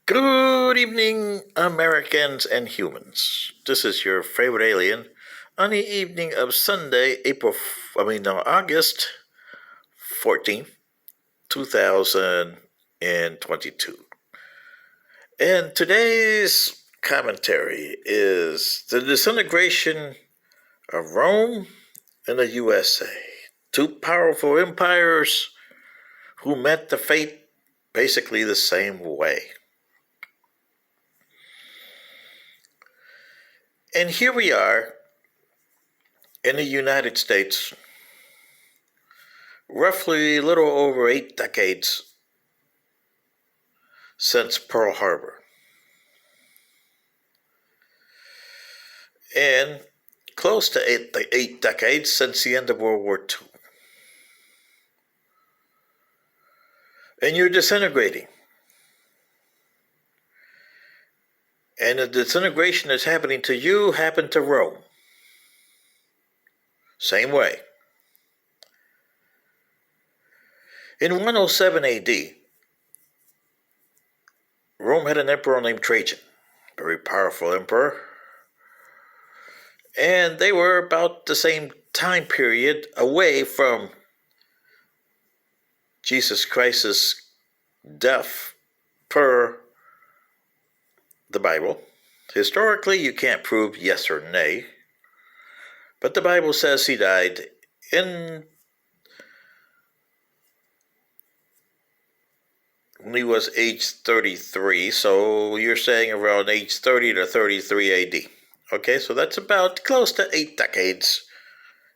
Good evening, Americans and humans. This is your favorite alien on the evening of Sunday, August 14th, 2022. And today's commentary is the disintegration of Rome and the USA. Two powerful empires who met the fate basically the same way. And here we are in the United States, roughly a little over 8 decades since Pearl Harbor. And close to eight decades since the end of World War II. And you're disintegrating. And the disintegration that's happening to you happened to Rome. Same way. In 107 AD, Rome had an emperor named Trajan, very powerful emperor. And they were about the same time period away from Jesus Christ's death per the Bible. Historically, you can't prove yes or nay, but the Bible says he died when he was age 33, so you're saying around age 30 to 33 AD. Okay, so that's about close to 8 decades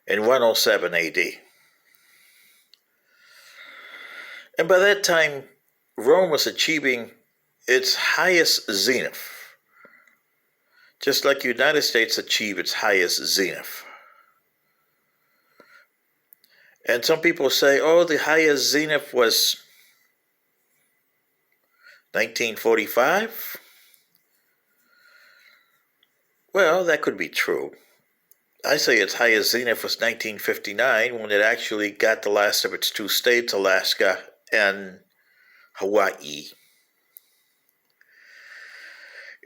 in 107 AD. And by that time, Rome was achieving its highest zenith, just like the United States achieved its highest zenith. And some people say, oh, the highest zenith was 1945. Well, that could be true. I say its highest zenith was 1959, when it actually got the last of its two states, Alaska and Hawaii.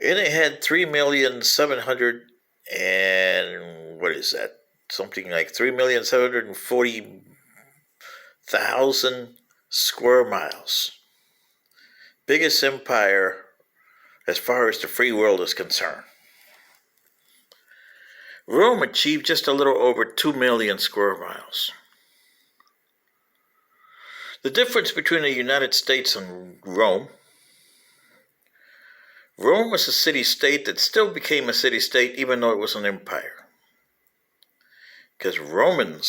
And it had 3,700,000 and what is that? Something like 3,740,000 square miles. Biggest empire as far as the free world is concerned. Rome achieved just a little over 2 million square miles. The difference between the United States and Rome was a city-state that still became a city-state even though it was an empire. Because Roman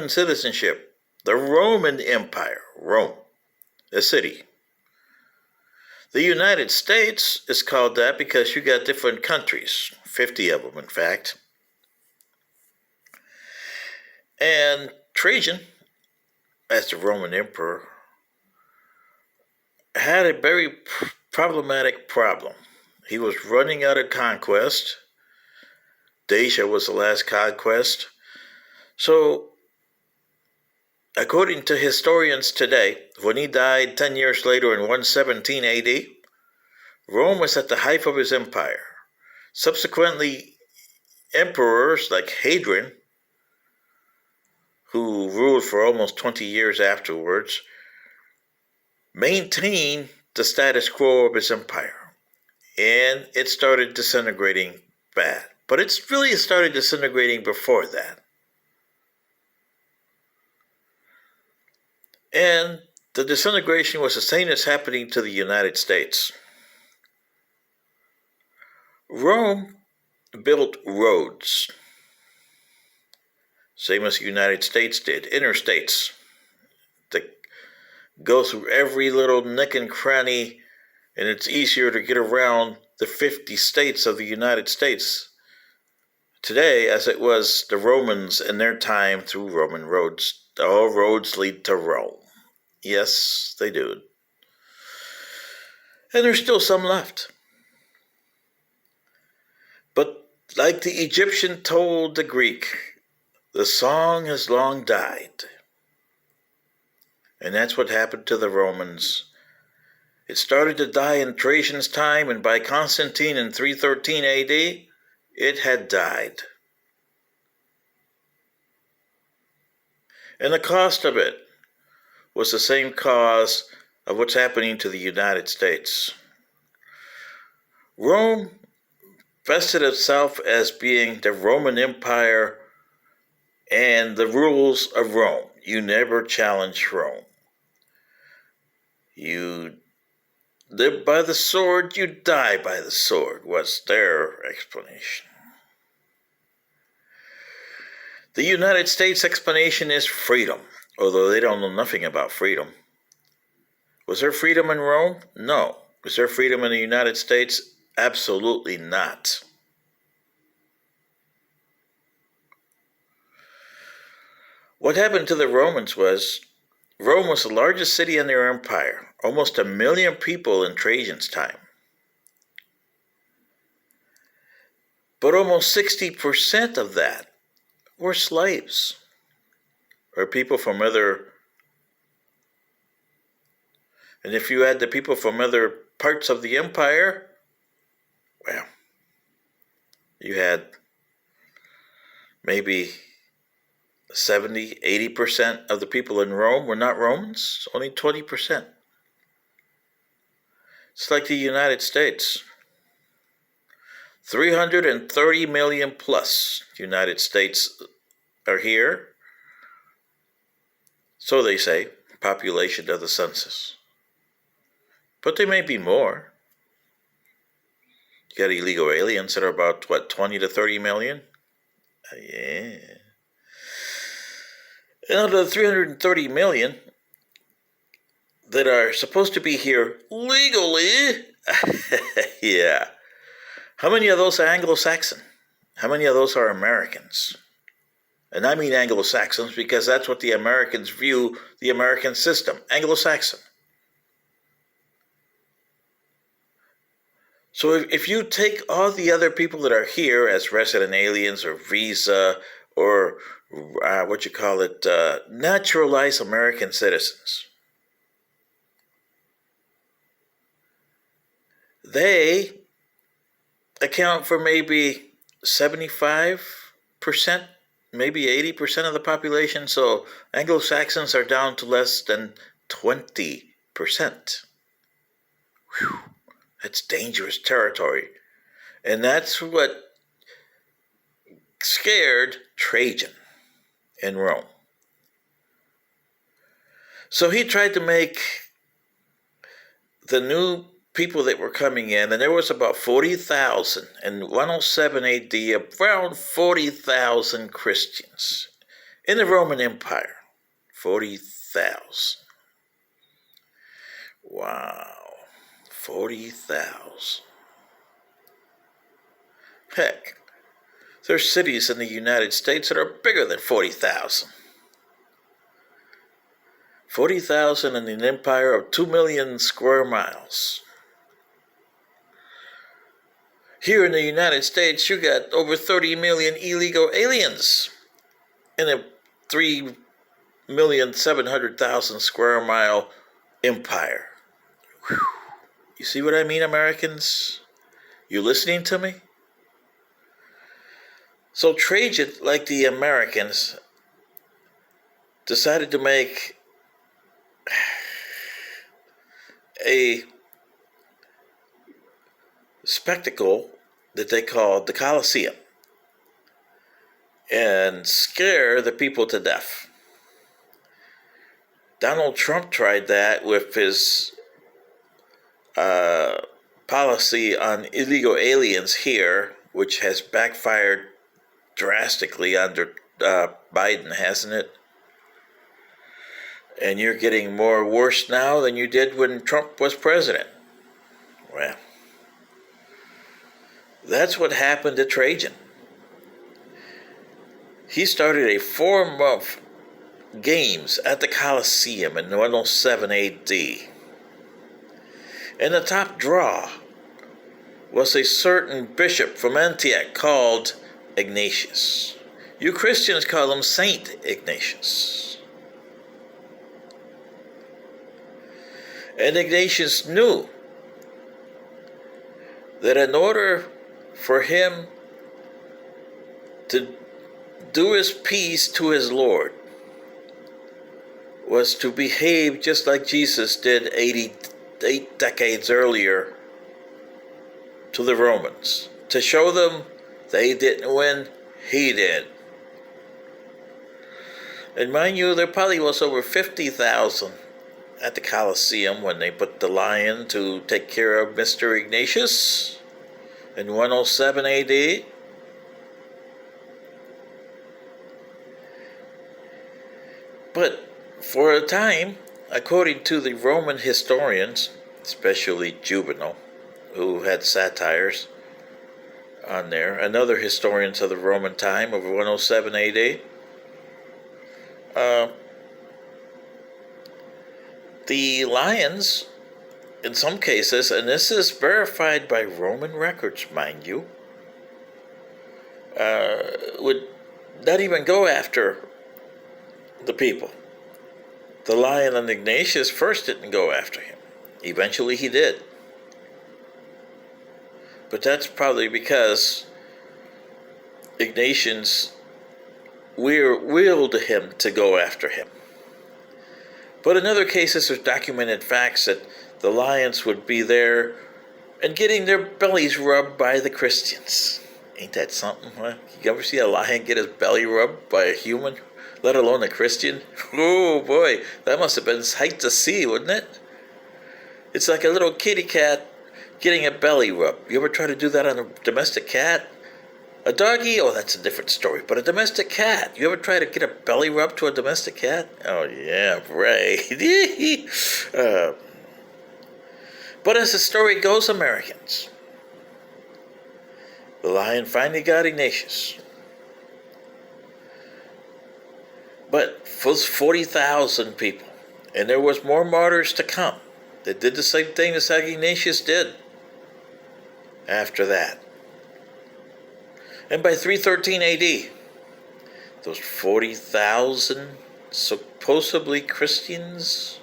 citizenship, the Roman Empire, Rome, a city. The United States is called that because you got different countries, 50 of them in fact. And Trajan, as the Roman emperor, had a very problematic problem. He was running out of conquest. Dacia was the last conquest. So, according to historians today, when he died 10 years later in 117 AD, Rome was at the height of his empire. Subsequently, emperors like Hadrian, who ruled for almost 20 years afterwards, maintained the status quo of his empire. And it started disintegrating bad. But it's really started disintegrating before that. And the disintegration was the same as happening to the United States. Rome built roads, same as the United States did, interstates, that go through every little nook and cranny, and it's easier to get around the 50 states of the United States today as it was the Romans in their time through Roman roads. All roads lead to Rome. Yes, they do. And there's still some left. But like the Egyptian told the Greek, the song has long died. And that's what happened to the Romans It started to die in Trajan's time, and by Constantine in 313 AD, it had died. And the cost of it was the same cause of what's happening to the United States. Rome vested itself as being the Roman Empire and the rules of Rome. You never challenge Rome. You live by the sword, you die by the sword, was their explanation. The United States explanation is freedom, although they don't know nothing about freedom. Was there freedom in Rome? No. Was there freedom in the United States? Absolutely not. What happened to the Romans was, Rome was the largest city in their empire, almost 1 million people in Trajan's time. But almost 60% of that were slaves, or people from other, and if you had the people from other parts of the empire, well, you had maybe 70, 80% of the people in Rome were not Romans, only 20%. It's like the United States. 330 million plus United States are here, so they say, population of the census. But there may be more. You got illegal aliens that are about, 20 to 30 million? Yeah. And out of the 330 million that are supposed to be here legally, yeah, how many of those are Anglo-Saxon? How many of those are Americans? And I mean Anglo-Saxons because that's what the Americans view the American system, Anglo-Saxon. So if you take all the other people that are here as resident aliens or visa or naturalized American citizens, they account for maybe 75%, maybe 80% of the population. So Anglo-Saxons are down to less than 20%. Whew, that's dangerous territory. And that's what scared Trajan in Rome. So he tried to make the new people that were coming in, and there was about 40,000 in 107 AD, around 40,000 Christians in the Roman Empire. 40,000. Wow. 40,000. Heck, there's cities in the United States that are bigger than 40,000. 40,000 in an empire of 2 million square miles. Here in the United States, you got over 30 million illegal aliens in a 3,700,000 square mile empire. Whew. You see what I mean, Americans? You listening to me? So Trajan, like the Americans, decided to make a spectacle that they called the Colosseum and scare the people to death. Donald Trump tried that with his policy on illegal aliens here, which has backfired drastically under Biden, hasn't it? And you're getting more worse now than you did when Trump was president. Well, that's what happened to Trajan. He started a 4-month games at the Colosseum in 107 AD. And the top draw was a certain bishop from Antioch called Ignatius. You Christians call him Saint Ignatius. And Ignatius knew that in order for him to do his peace to his Lord was to behave just like Jesus did 88 decades earlier to the Romans, to show them they didn't win, he did. And mind you, there probably was over 50,000 at the Colosseum when they put the lion to take care of Mr. Ignatius in 107 AD. But for a time, according to the Roman historians, especially Juvenal, who had satires on there, and other historians of the Roman time of 107 AD, the lions, in some cases, and this is verified by Roman records, mind you, would not even go after the people. The lion on Ignatius first didn't go after him. Eventually he did. But that's probably because Ignatius willed him to go after him. But in other cases, there's documented facts that the lions would be there and getting their bellies rubbed by the Christians. Ain't that something, huh? You ever see a lion get his belly rubbed by a human, let alone a Christian? Oh boy, that must have been a sight to see, wouldn't it? It's like a little kitty cat getting a belly rub. You ever try to do that on a domestic cat? A doggy? Oh, that's a different story. But a domestic cat. You ever try to get a belly rub to a domestic cat? Oh, yeah, right. But as the story goes, Americans, the lion finally got Ignatius. But for 40,000 people, and there was more martyrs to come that did the same thing as Ignatius did after that. And by 313 AD, those 40,000 supposedly Christians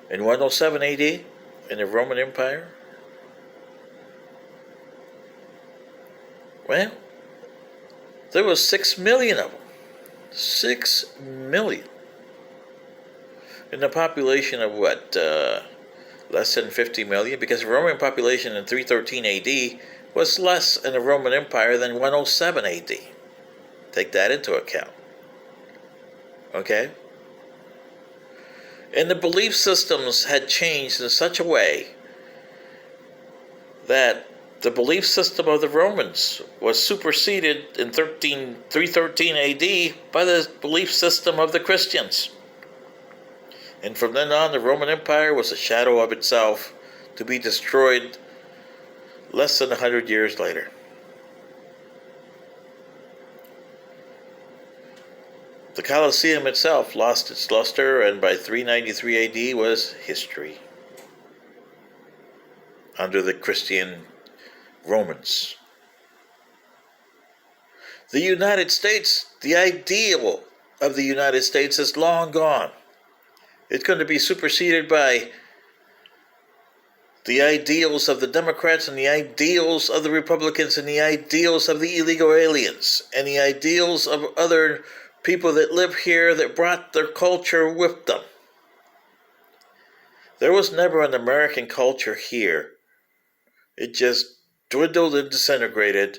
in 107 AD in the Roman Empire, well, there was 6 million of them. 6 million. In a population of what, less than 50 million? Because the Roman population in 313 AD was less in the Roman Empire than 107 AD. Take that into account. Okay? And the belief systems had changed in such a way that the belief system of the Romans was superseded in 313 AD by the belief system of the Christians. And from then on, the Roman Empire was a shadow of itself to be destroyed less than 100 years later. The Colosseum itself lost its luster, and by 393 AD was history under the Christian Romans. The United States, the ideal of the United States is long gone. It's going to be superseded by the ideals of the Democrats and the ideals of the Republicans and the ideals of the illegal aliens and the ideals of other people that live here that brought their culture with them. There was never an American culture here. It just dwindled and disintegrated.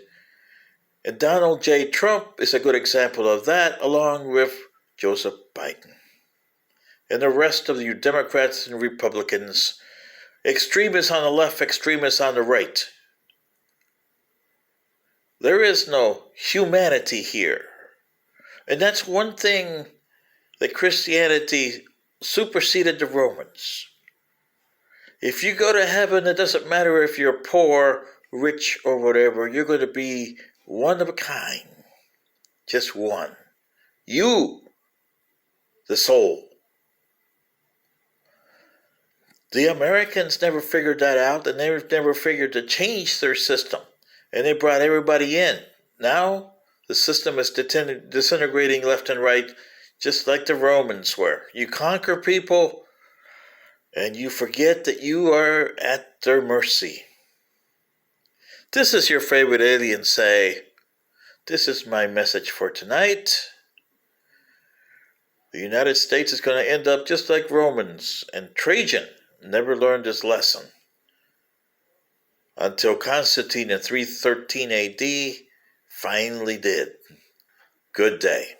And Donald J. Trump is a good example of that, along with Joseph Biden. And the rest of you Democrats and Republicans, extremists on the left, extremists on the right. There is no humanity here. And that's one thing that Christianity superseded the Romans. If you go to heaven, it doesn't matter if you're poor, rich, or whatever. You're going to be one of a kind. Just one. You, the soul. The Americans never figured that out, and they never figured to change their system. And they brought everybody in. Now, the system is disintegrating left and right, just like the Romans were. You conquer people, and you forget that you are at their mercy. This is your favorite alien say, this is my message for tonight. The United States is going to end up just like Romans, and Trajan never learned his lesson until Constantine in 313 AD finally did. Good day.